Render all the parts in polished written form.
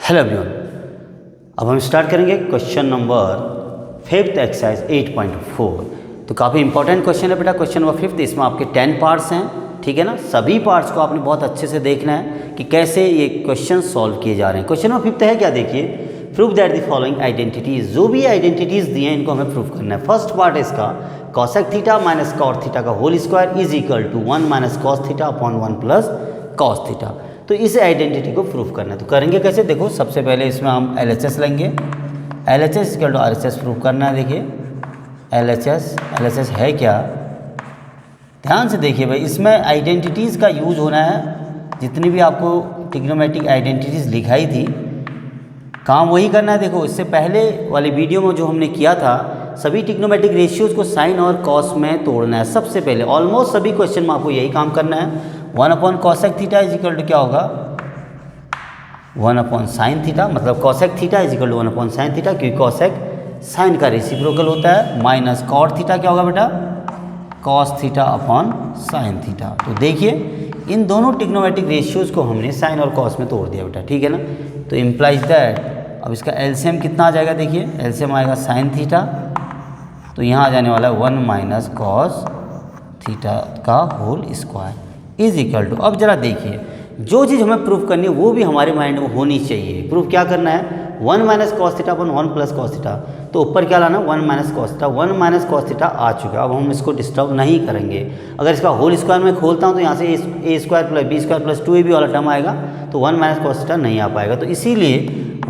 Hello everyone, अब हम start करेंगे क्वेश्चन नंबर 5th एक्सरसाइज 8.4। तो काफ़ी इंपॉर्टेंट क्वेश्चन है बेटा। क्वेश्चन नंबर 5th, इसमें आपके 10 पार्ट्स हैं, ठीक है ना। सभी पार्ट्स को आपने बहुत अच्छे से देखना है कि कैसे ये क्वेश्चन सॉल्व किए जा रहे हैं। क्वेश्चन नंबर 5th है क्या, देखिए, prove that the following identities. जो भी आइडेंटिटीज दिए हैं इनको हमें प्रूव करना है। फर्स्ट पार्ट है इसका, cosec theta minus cot theta का whole square is equal to 1 minus cos theta upon 1 plus cos theta. तो इस आइडेंटिटी को प्रूव करना है। तो करेंगे कैसे, देखो, सबसे पहले इसमें हम LHS लेंगे। LHS equal to RHS prove करना है। देखिए LHS है क्या, ध्यान से देखिए भाई, इसमें आइडेंटिटीज़ का यूज होना है। जितनी भी आपको ट्रिग्नोमेट्रिक आइडेंटिटीज़ लिखाई थी, काम वही करना है। देखो, इससे पहले वाली वीडियो में जो हमने किया था, सभी ट्रिग्नोमेट्रिक रेशियोज़ को साइन और कॉस में तोड़ना है। सबसे पहले ऑलमोस्ट सभी क्वेश्चन में आपको यही काम करना है। 1 upon cosec theta is equal to क्या होगा, 1 अपॉन साइन थीटा, मतलब cosec theta is equal to 1 upon sine theta, क्योंकि कॉसेक साइन का रेसिप्रोकल होता है। माइनस कॉट थीटा क्या होगा बेटा, cos theta upon sine theta. तो देखिए, इन दोनों ट्रिग्नोमेट्रिक रेशियोज़ को हमने साइन और कॉस में तोड़ दिया बेटा, ठीक है ना। तो इम्प्लाइज दैट, अब इसका एलसीएम कितना आ जाएगा, देखिए एलसीएम आएगा साइन थीटा, तो यहाँ आ जाने वाला है 1 माइनस कॉस थीटा का whole square is equal to. अब जरा देखिए, जो चीज़ हमें प्रूफ करनी है वो भी हमारे माइंड में होनी चाहिए। प्रूफ क्या करना है, 1 minus cos theta upon 1 plus cos theta, तो ऊपर क्या लाना, 1 minus cos theta. 1 minus cos theta आ चुका है, अब हम इसको डिस्टर्ब नहीं करेंगे। अगर इसका होल स्क्वायर में खोलता हूँ तो यहाँ से a square plus B square plus 2ab वाला टर्म आएगा, तो 1 माइनस कॉस थीटा नहीं आ पाएगा। तो इसीलिए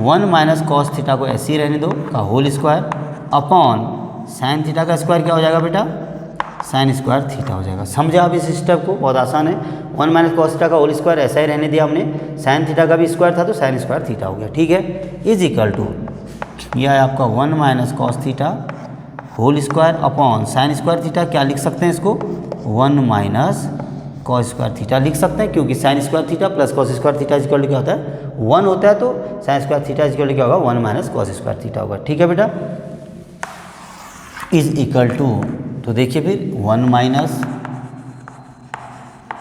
1 माइनस कॉस थीटा को ऐसे ही रहने दो का whole square upon sine theta का स्क्वायर क्या हो जाएगा बेटा, साइन स्क्वायर थीटा हो जाएगा। समझे आप इस स्टेप को, बहुत आसान है। 1 माइनस कॉस थीटा का होल स्क्वायर ऐसा ही रहने दिया हमने, साइन थीटा का भी स्क्वायर था तो साइन स्क्वायर थीटा हो गया, ठीक है। इज इक्वल टू यह है आपका 1 minus cos theta whole square upon sine square theta. क्या लिख सकते हैं इसको, 1 माइनस कॉस स्क्वायर थीटा लिख सकते हैं, क्योंकि sine square theta plus cos square theta equal to क्या होता है, 1 होता है। तो sine square theta equal to क्या होगा, 1 माइनस कॉस स्क्वायर थीटा होगा, ठीक है बेटा। इज इक्वल टू, तो देखिए फिर 1 माइनस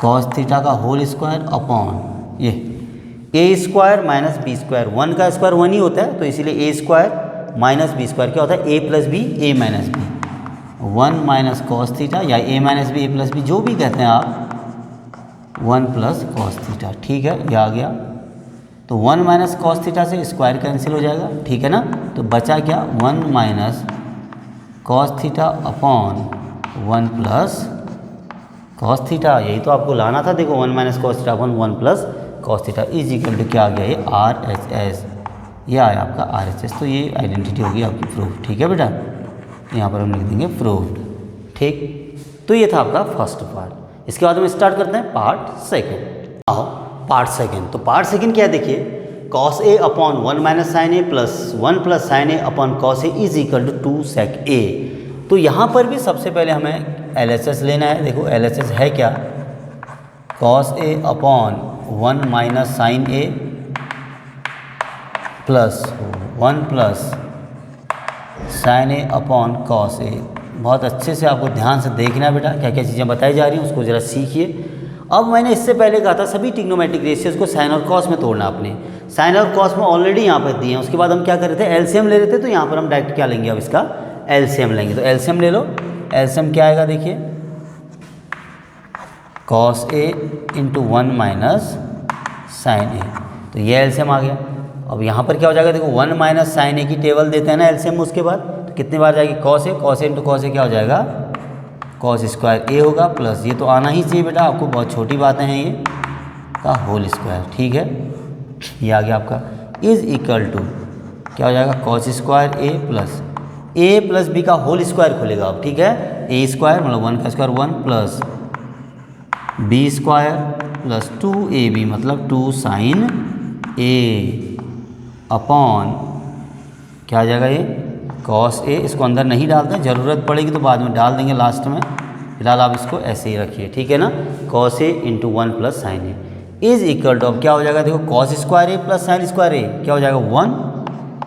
कॉस थीटा का होल स्क्वायर अपॉन ये a square minus b square. 1 का स्क्वायर 1 ही होता है, तो इसीलिए a square minus b square क्या होता है, a plus b a minus b. 1 minus cos theta या a minus b a plus b जो भी कहते हैं आप, 1 प्लस कॉस थीटा, ठीक है, ये आ गया। तो 1 माइनस कॉस थीटा से स्क्वायर कैंसिल हो जाएगा, ठीक है ना। तो बचा क्या, 1 minus cos theta upon 1 plus cos theta. यही तो आपको लाना था। देखो, 1 minus cos theta upon 1 plus cos theta is equal to क्या आ गया, ये RHS, ये आया आपका RHS। तो ये आइडेंटिटी होगी आपकी प्रूफ, ठीक है बेटा। यहाँ पर हम लिख देंगे प्रूव्ड, ठीक। तो ये था आपका फर्स्ट पार्ट। इसके बाद हम स्टार्ट करते हैं पार्ट सेकेंड। आओ पार्ट सेकेंड। तो पार्ट सेकेंड क्या है, देखिए, cos A upon 1 minus sine A plus 1 plus sine A upon cos A is equal to 2 sec ए। तो यहाँ पर भी सबसे पहले हमें LHS लेना है। देखो LHS है क्या, cos A upon 1 minus sine A plus 1 plus sine A upon cos ए। बहुत अच्छे से आपको ध्यान से देखना है बेटा, क्या क्या चीज़ें बताई जा रही हैं उसको ज़रा सीखिए। अब मैंने इससे पहले कहा था सभी ट्रिग्नोमेट्रिक रेशियोज़ को साइन और कॉस में तोड़ना। आपने साइन और कॉस में ऑलरेडी यहाँ पर दिए हैं। उसके बाद हम क्या कर रहे थे, एलसीएम ले रहे थे। तो यहाँ पर हम डायरेक्ट क्या लेंगे, अब इसका एलसीएम लेंगे। तो एलसीएम ले लो। एलसीएम क्या आएगा, देखिए, cos A into 1 minus sine ए। तो ये एलसीएम आ गया। अब यहाँ पर क्या हो जाएगा, देखो 1 माइनस साइन ए की टेबल देते हैं ना एलसीएम, उसके बाद तो कितनी बार जाएगी, cos A into cos a क्या हो जाएगा, कॉस स्क्वायर ए होगा, प्लस ये तो आना ही चाहिए बेटा, आपको बहुत छोटी बातें हैं ये, का होल स्क्वायर, ठीक है। ये आ गया आपका इज इक्वल टू क्या हो जाएगा, कॉस स्क्वायर ए प्लस बी का होल स्क्वायर खुलेगा अब, ठीक है। ए स्क्वायर मतलब 1 का square 1 plus B square plus 2ab मतलब 2 साइन ए अपॉन क्या आ जाएगा, ये कॉस ए। इसको अंदर नहीं डालते हैं, ज़रूरत पड़ेगी तो बाद में डाल देंगे लास्ट में, फिलहाल आप इसको ऐसे ही रखिए, ठीक है ना। Cos A into 1 plus sine A is equal to, अब क्या हो जाएगा, देखो cos square A plus sine square A क्या हो जाएगा, 1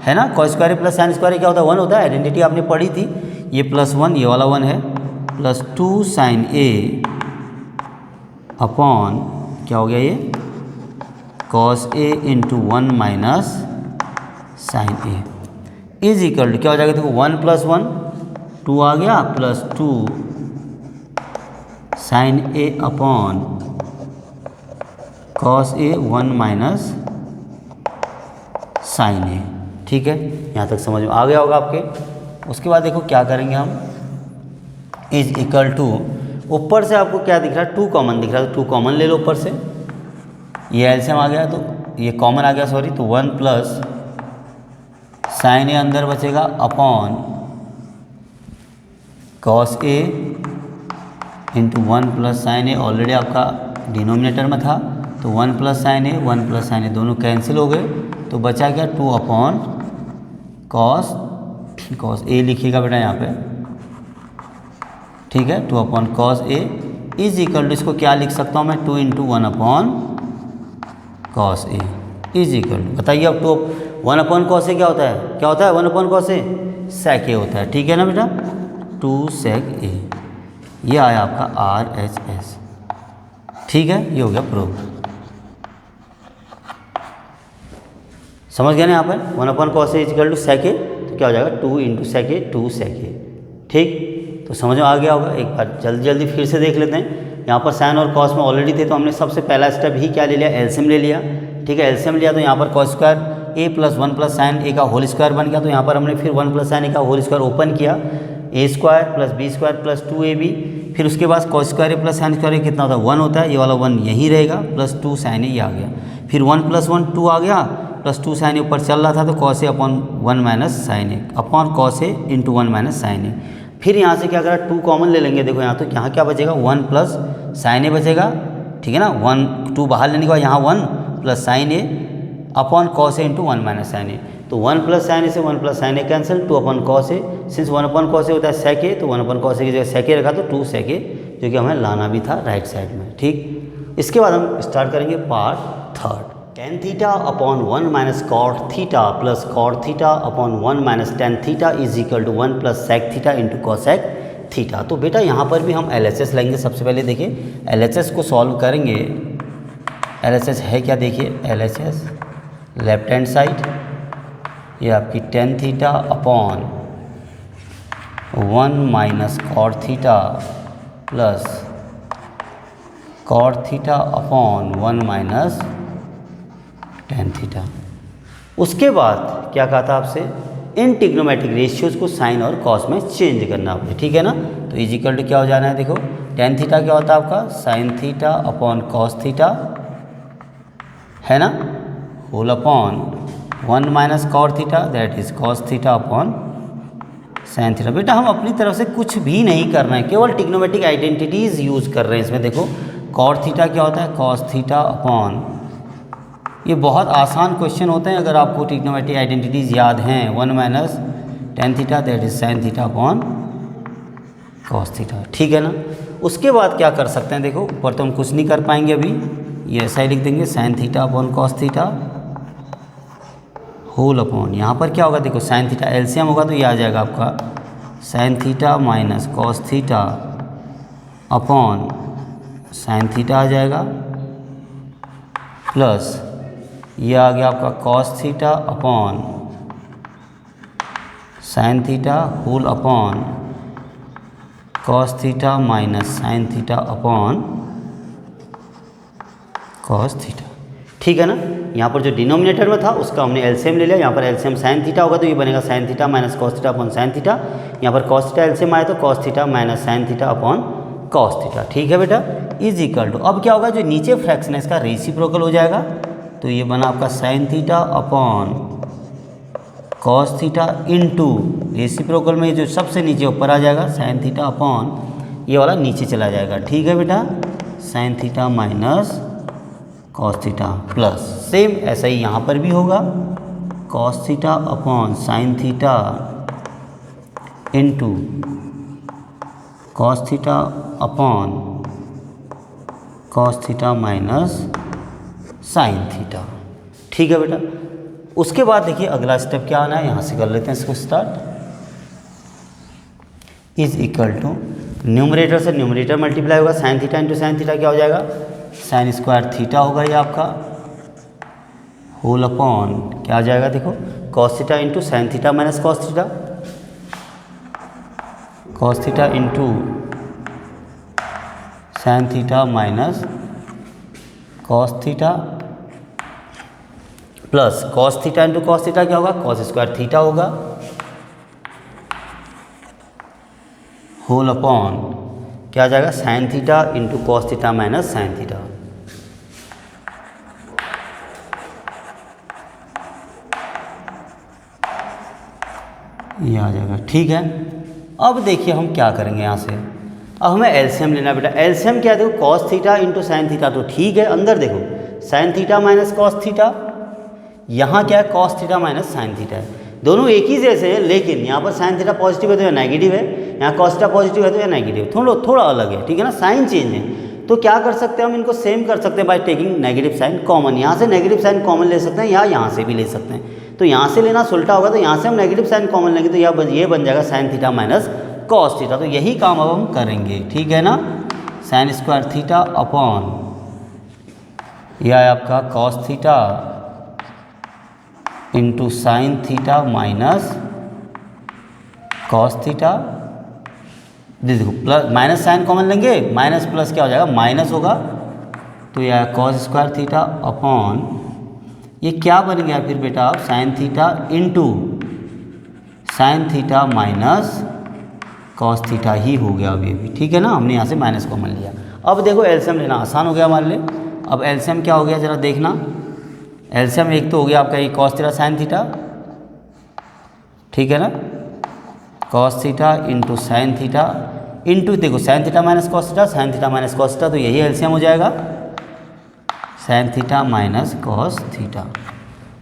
है ना। Cos square A plus sine square A क्या होता है, 1 होता है। आइडेंटिटी आपने पढ़ी थी, ये +1 ये वाला 1 है, प्लस 2 साइन ए अपॉन क्या हो गया, ये cos A into 1 minus sine A is equal to क्या हो जाएगा देखो 1 + 1 2 आ गया plus 2 sign A upon cos a 1 minus sine ए। ठीक है, यहाँ तक समझ में आ गया होगा आपके। उसके बाद देखो क्या करेंगे हम, इज इक्वल टू ऊपर से आपको क्या दिख रहा है 2 कॉमन दिख रहा है, तो 2 कॉमन ले लो ऊपर से, ये एलसीएम आ गया तो ये कॉमन आ गया सॉरी, तो 1 प्लस साइन ए अंदर बचेगा upon cos A into 1 plus sine A already आपका डिनोमिनेटर में था, तो 1 प्लस साइन ए 1 प्लस साइन ए दोनों कैंसिल हो गए, तो बचा क्या 2 अपॉन कॉस ए लिखिएगा बेटा यहाँ पे। ठीक है, 2 upon cos A is equal to इसको क्या लिख सकता हूँ मैं 2 into 1 upon cos A is equal to, बताइए अब 1 अपॉन कॉस ए क्या होता है, 1 अपॉन कॉस ए सेक ए होता है। ठीक है ना बेटा, 2 सेक ए, ये आया आपका RHS। ठीक है, ये हो गया प्रूव। समझ गए ना यहाँ पर 1 upon cos A is equal to sec ए, तो क्या हो जाएगा 2 इंटू सेक ए 2 सेक ए। ठीक, तो समझ में आ गया होगा। एक बार जल्दी फिर से देख लेते हैं। यहाँ पर साइन और कॉस में ऑलरेडी थे, तो हमने सबसे पहला स्टेप ही क्या ले लिया, एलसीएम ले लिया। ठीक है, एलसीएम लिया तो यहाँ पर कॉस स्क्वायर ए प्लस 1 प्लस साइन ए का होल स्क्वायर बन गया, तो यहाँ पर हमने फिर 1 प्लस साइन ए का होल स्क्वायर ओपन किया, a square plus B square plus 2ab, फिर उसके बाद cos square A plus sine square a कितना होता है 1 होता है, ये वाला 1 यहीं रहेगा, प्लस 2 साइन ए ये आ गया, फिर 1 + 1 2 आ गया, प्लस 2 साइन ए ऊपर चल रहा था, तो cos A upon 1 minus sine A upon cos A into 1 minus sine ए। फिर यहाँ से क्या करा 2 कॉमन ले लेंगे, देखो यहाँ तो यहाँ क्या बचेगा 1 प्लस साइन ए बचेगा। ठीक है ना, 2 बाहर लेने के बाद यहाँ 1 plus sine A upon cos A into 1 minus sine ए, तो 1 प्लस साइन ए से 1 प्लस साइन ए कैंसिल, 2 अपॉन कॉस ए, सिंस 1 अपॉन कॉस ए होता है सेक ए, तो 1 अपॉन कॉस ए की जगह सेक ए रखा, तो 2 सेक ए, जो कि हमें लाना भी था राइट साइड में। ठीक, इसके बाद हम स्टार्ट करेंगे part 3rd। tan theta upon 1 minus cot theta plus cot theta upon 1 minus tan theta is equal to 1 plus sec theta into cosec theta. तो बेटा यहाँ पर भी हम LHS लेंगे। सबसे पहले देखिए LHS को सॉल्व करेंगे। LHS है क्या, देखिए LHS लेफ्ट हैंड साइड ये आपकी tan theta upon 1 minus cot theta plus cot theta upon 1 minus tan theta. उसके बाद क्या कहा था आपसे, इन ट्रिग्नोमेट्रिक रेशियोज को साइन और कॉस में चेंज करना आपने। ठीक है ना, तो इज इक्वल टू क्या हो जाना है, देखो tan थीटा क्या होता है आपका sine theta upon cos theta है ना, whole upon 1 minus cot theta that is cos theta upon sine theta. बेटा हम अपनी तरफ से कुछ भी नहीं कर रहे हैं, केवल ट्रिग्नोमेट्रिक आइडेंटिटीज़ यूज़ कर रहे हैं इसमें। देखो कॉट थीटा क्या होता है कॉस थीटा अपॉन, ये बहुत आसान क्वेश्चन होते हैं अगर आपको ट्रिग्नोमेट्रिक आइडेंटिटीज़ याद हैं, 1 minus tan theta that is sine theta upon cos theta. ठीक है ना, उसके बाद क्या कर सकते हैं, देखो ऊपर तो हम कुछ नहीं कर पाएंगे अभी, ये ऐसा ही लिख देंगे sine theta upon cos theta whole upon, यहाँ पर क्या होगा देखो साइन थीटा एलसीएम होगा तो ये आ जाएगा आपका sine theta minus cos theta upon sine theta आ जाएगा, प्लस ये आ गया आपका cos theta upon sine theta whole upon cos theta minus sine theta upon cos theta. ठीक है ना, यहाँ पर जो डिनोमिनेटर में था उसका हमने एलसीएम ले लिया, यहाँ पर एलसीएम साइन थीटा होगा तो ये बनेगा sign theta minus cos theta upon sine theta, यहाँ पर कॉस थीटा एलसीएम आया तो cos theta minus sine theta upon cos theta. ठीक है बेटा, इज इक्वल टू अब क्या होगा जो नीचे फ्रैक्शन है इसका रेसिप्रोकल हो जाएगा, तो ये बना आपका sine theta upon cos theta into reciprocal में जो सबसे नीचे ऊपर आ जाएगा साइन थीटा अपॉन ये वाला नीचे चला जाएगा। ठीक है बेटा, sign theta minus cos theta plus same ऐसा ही यहाँ पर भी होगा cos theta upon sine theta into cos theta upon cos theta minus sine theta. ठीक है बेटा, उसके बाद देखिए अगला स्टेप क्या आना है, यहाँ से कर लेते हैं इसको start. Is equal to numerator से न्यूमरेटर मल्टीप्लाई होगा, sine theta into sine theta क्या हो जाएगा साइन स्क्वायर थीटा होगा ये आपका, होल अपॉन क्या आ जाएगा देखो cos theta into sine theta minus cos theta, cos theta into sine theta minus cos theta plus cos theta into cos theta क्या होगा, कॉस स्क्वायर थीटा होगा, होल अपॉन क्या आ जाएगा, sine theta into cos theta minus sine theta. ये आ जाएगा। ठीक है, अब देखिए हम क्या करेंगे यहाँ से, अब हमें एलसीएम लेना है बेटा। एलसीएम क्या है, देखो cos theta into sine theta तो ठीक है, अंदर देखो sine theta minus cos theta, यहाँ क्या है cos theta minus sine theta है, दोनों एक ही जैसे है, लेकिन यहाँ पर साइन थीटा पॉजिटिव है तो यह नेगेटिव है, यहाँ कॉस थीटा पॉजिटिव है तो यह नेगेटिव, थोड़ा अलग है, ठीक है ना, साइन चेंज है। तो क्या कर सकते हैं हम, इनको सेम कर सकते हैं by taking negative sign common. यहाँ से नेगेटिव साइन कॉमन ले सकते हैं या यहाँ से भी ले सकते हैं। तो यहाँ से लेना सुलटा होगा, तो यहाँ से हम नेगेटिव साइन कॉमन लेंगे तो ये बन जाएगा sine theta minus cos theta. तो यही काम अब हम करेंगे, ठीक है ना, साइन स्क्वायर थीटा अपॉन यह है आपका cos theta into sine theta minus cos theta. देखो प्लस माइनस साइन कॉमन लेंगे, माइनस प्लस क्या हो जाएगा, माइनस होगा, तो यह कॉस स्क्वायर थीटा अपॉन ये क्या बन गया फिर बेटा, आप sine theta into sine theta minus cos theta ही हो गया अभी भी, ठीक है ना, हमने यहाँ से माइनस कॉमन लिया। अब देखो एलसीएम लेना आसान हो गया हमारे लिए। अब एलसीएम क्या हो गया जरा देखना, एलसीएम एक तो हो गया आपका ये कॉस थीटा साइन थीटा, ठीक है ना, cos theta into sine theta into देखो sine theta minus cos theta, sine theta minus cos theta, तो यही एलसीएम हो जाएगा sine theta minus cos theta.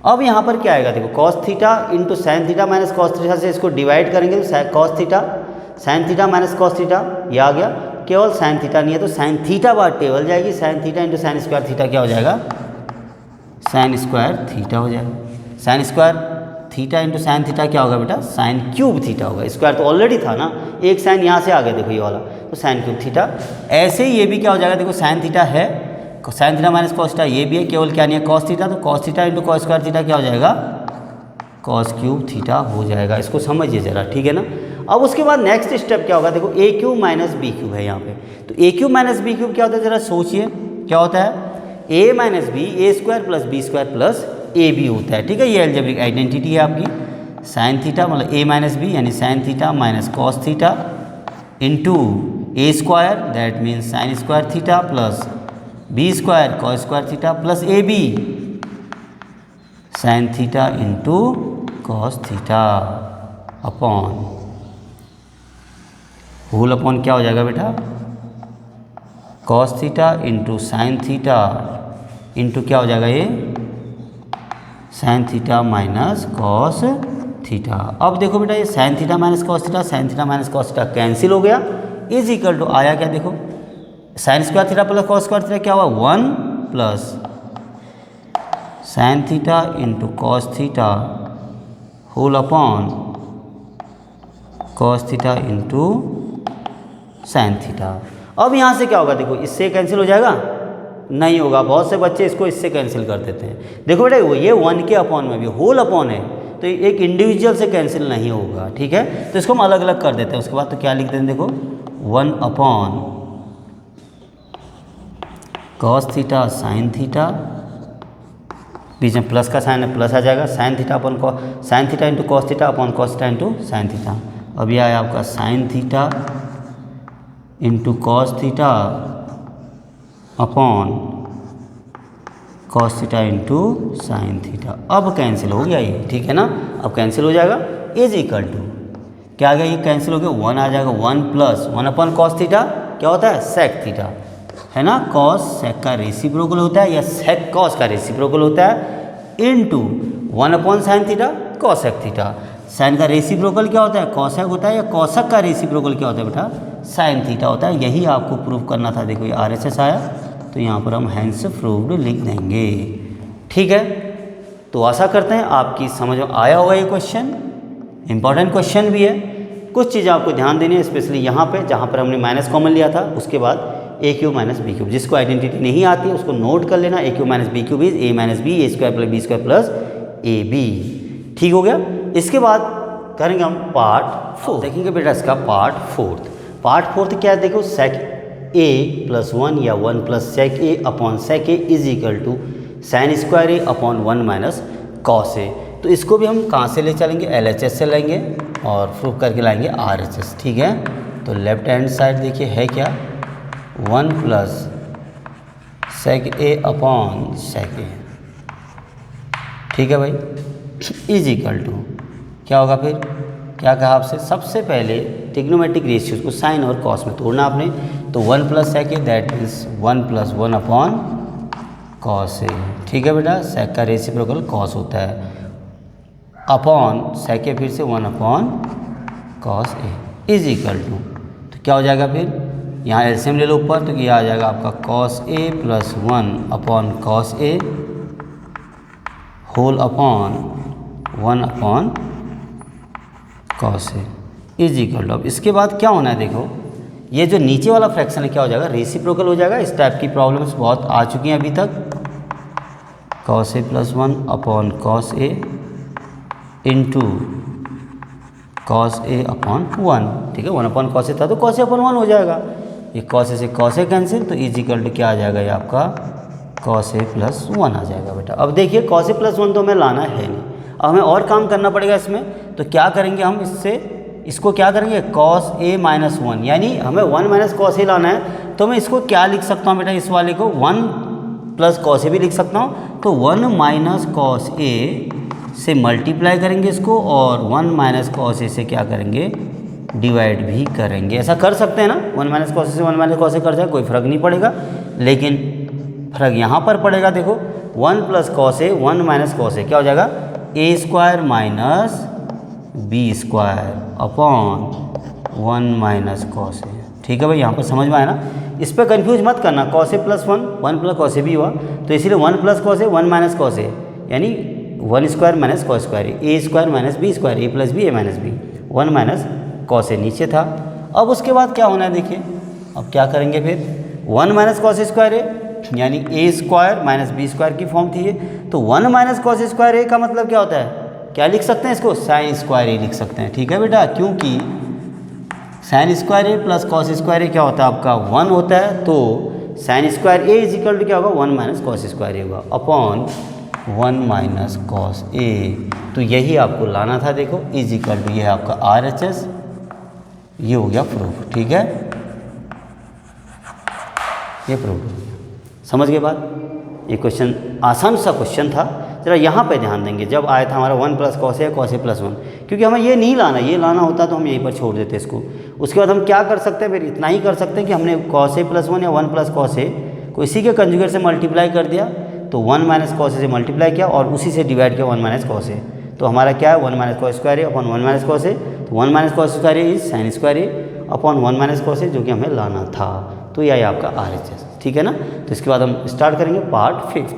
अब यहाँ पर क्या आएगा, देखो cos theta into sine theta minus cos theta से इसको डिवाइड करेंगे तो cos theta sine theta minus cos theta ये आ गया, केवल साइन थीटा नहीं है तो साइन थीटा बार टेबल जाएगी, sign theta into sign square theta क्या हो जाएगा, साइन स्क्वायर थीटा हो जाएगा। Sign square theta into sine theta क्या होगा बेटा, साइन क्यूब थीटा होगा, स्क्वायर तो ऑलरेडी था ना, एक साइन यहाँ से आ गया देखो ये वाला, तो साइन क्यूब थीटा। ऐसे ही ये भी क्या हो जाएगा, देखो साइन थीटा है, sign theta minus cos theta ये भी है, केवल क्या नहीं है कॉस थीटा, तो cos theta into cos square theta क्या हो जाएगा, कॉस क्यूब थीटा हो जाएगा। इसको समझिए जरा, ठीक है ना। अब उसके बाद नेक्स्ट स्टेप क्या होगा, देखो a cube minus b cube है यहाँ पे, तो a cube minus b cube क्या होता है जरा सोचिए, क्या होता है, a minus b a square plus B square plus A b होता है, ठीक है, ये अलजेब्रिक आइडेंटिटी है आपकी। साइन थीटा मतलब ए माइनस बी यानी sine theta minus cos theta into A square that means sine square theta plus B square cos square theta plus A B sine theta into cos theta upon whole upon क्या हो जाएगा बेटा, cos theta into sine theta into क्या हो जाएगा ये sine theta minus cos theta. अब देखो बेटा ये sine theta minus cos theta, sine theta minus cos theta cancel हो गया, इज इक्वल टू आया क्या, देखो sine square theta plus cos square theta क्या हुआ 1 plus sine theta into cos theta whole upon cos theta into sine theta. अब यहाँ से क्या होगा, देखो इससे कैंसिल हो जाएगा, नहीं होगा, बहुत से बच्चे इसको इससे कैंसिल कर देते हैं। देखो बेटा ये 1 के अपॉन में भी होल अपॉन है तो एक इंडिविजुअल से कैंसिल नहीं होगा, ठीक है, तो इसको हम अलग अलग कर देते हैं। उसके बाद तो क्या लिखते हैं, देखो 1 upon cos theta sine theta, बीच में प्लस का साइन है प्लस आ जाएगा, sine theta upon sine theta into cos theta upon cos theta into sine theta. अब यह आया आपका sine theta into cos theta upon cos theta into sine theta. अब कैंसिल हो गया ये, ठीक है ना, अब कैंसिल हो जाएगा, इज इक्वल टू क्या आ गया, ये कैंसिल हो गया, 1 आ जाएगा, 1 प्लस 1 अपॉन कॉस थीटा क्या होता है सेक थीटा, है ना, कॉस सेक का रेसिप्रोकल होता है या सेक कॉस का रेसिप्रोकल होता है into 1 upon sine theta cosec theta. Sine का रेसिप्रोकल क्या होता है, कॉसेक होता है, या कॉसेक का रेसिप्रोकल क्या होता है बेटा, साइन थीटा होता है। यही आपको प्रूव करना था। देखो ये RHS आया तो यहाँ पर हम हैंस प्रूव्ड लिख देंगे, ठीक है। तो आशा करते हैं आपकी समझ में आया होगा ये क्वेश्चन, इंपॉर्टेंट क्वेश्चन भी है। कुछ चीज़ आपको ध्यान देनी है, स्पेशली यहाँ पे जहाँ पर हमने माइनस कॉमन लिया था, उसके बाद a cube minus b cube. जिसको आइडेंटिटी नहीं आती है उसको नोट कर लेना, a cube minus b cube is a minus b, a square plus B square plus A b. ठीक हो गया। इसके बाद करेंगे हम पार्ट 4, देखेंगे बेटा इसका पार्ट 4। पार्ट 4 क्या है देखो, सेक ए प्लस 1 या 1 plus sec a upon sec a is equal to sine square a upon 1 minus cos a. तो इसको भी हम कहाँ से ले चलेंगे, LHS से लेंगे और प्रूफ करके लाएंगे RHS, ठीक है। तो लेफ्ट हैंड साइड देखिए है क्या, 1 plus sec a upon sec ए, ठीक है भाई, इज इक्वल टू क्या होगा फिर, क्या कहा आपसे, सबसे पहले ट्रिग्नोमेट्रिक रेशियोज को साइन और कॉस में तोड़ना आपने। तो 1 plus sec a that means 1 plus 1 upon cos a, ठीक है बेटा। सेक का रेसिप्रोकल कॉस होता है, अपॉन सेक ए फिर से 1 upon cos A is equal to, तो क्या हो जाएगा फिर, यहाँ एलसीएम ले लो ऊपर, तो ये आ जाएगा आपका cos A plus 1 upon cos A whole upon 1 upon cos A is equal to. अब इसके बाद क्या होना है देखो, ये जो नीचे वाला फ्रैक्शन है क्या हो जाएगा, रेसिप्रोकल हो जाएगा। इस टाइप की प्रॉब्लम्स बहुत आ चुकी हैं अभी तक। Cos A plus 1 upon cos A into cos A upon 1, ठीक है। 1 अपॉन कॉस ए था तो कॉस ए अपॉन 1 हो जाएगा। ये कॉस ए से कॉस ए कैंसिल, तो इज इक्वल टू क्या आ जाएगा, ये आपका कॉस ए प्लस 1 आ जाएगा बेटा। अब देखिए कॉस ए प्लस 1 तो हमें लाना है नहीं, अब हमें और काम करना पड़ेगा इसमें। तो क्या करेंगे हम, इसको क्या करेंगे, कॉस ए माइनस 1, यानी हमें 1 माइनस कॉस ए लाना है। तो मैं इसको क्या लिख सकता हूँ बेटा, इस वाले को 1 प्लस कॉस ए भी लिख सकता हूँ। तो 1 माइनस कॉस ए से मल्टीप्लाई करेंगे इसको, और 1 माइनस कॉस ए से क्या करेंगे, डिवाइड भी करेंगे। ऐसा कर सकते हैं ना, 1 माइनस कॉस ए से 1 माइनस कॉस ए कर जाए, कोई फ़र्क नहीं पड़ेगा। लेकिन फ़र्क यहाँ पर पड़ेगा, देखो 1 plus cos a 1 minus cos a क्या हो जाएगा, a square minus b square upon 1 minus cos a, ठीक है भाई। यहाँ पर समझ में आया ना, इस पर कन्फ्यूज मत करना। Cos A plus 1 plus cos ए भी हुआ, तो इसीलिए 1 plus cos a 1 minus cos ए, यानी 1 square minus cos square A square minus b square, A plus b a minus b, 1 minus cos ए नीचे था। अब उसके बाद क्या होना है देखिए, अब क्या करेंगे फिर, 1 माइनस कॉस स्क्वायर ए यानी ए स्क्वायर माइनस बी स्क्वायर की फॉर्म थी ये। तो 1 माइनस कॉस स्क्वायर ए का मतलब क्या होता है, क्या लिख सकते हैं इसको, साइन स्क्वायर ए लिख सकते हैं, ठीक है बेटा। क्योंकि sine square A plus cos square A क्या होता है आपका 1 होता है, तो sine square A is equal to क्या होगा, 1 माइनस कॉस स्क्वायर ए होगा अपॉन 1 माइनस कॉस ए। तो यही आपको लाना था, देखो इज इक्वल टू, ये है आपका RHS, ये हो गया प्रूफ, ठीक है। ये प्रूफ समझ गए बात। ये क्वेश्चन आसान सा क्वेश्चन था, जरा यहाँ पे ध्यान देंगे। जब आया था हमारा 1 प्लस कॉस ए प्लस 1, क्योंकि हमें ये नहीं लाना, ये लाना होता तो हम यहीं पर छोड़ देते इसको। उसके बाद हम क्या कर सकते हैं, फिर इतना ही कर सकते हैं कि हमने कॉस ए प्लस 1 या 1 प्लस कॉस ए को इसी के कंजुगेट से मल्टीप्लाई कर दिया, तो 1 माइनस कॉस ए से मल्टीप्लाई किया और उसी से डिवाइड किया 1 माइनस कॉस ए। तो हमारा क्या है, 1 minus cos square a upon 1 minus cos a. तो 1 minus cos square A is sine square a upon 1 minus cos a, जो कि हमें लाना था। तो यह है आपका RHS, ठीक है ना। तो इसके बाद हम स्टार्ट करेंगे पार्ट 5।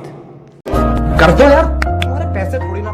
कर दो यार, तुम्हारे पैसे थोड़ी ना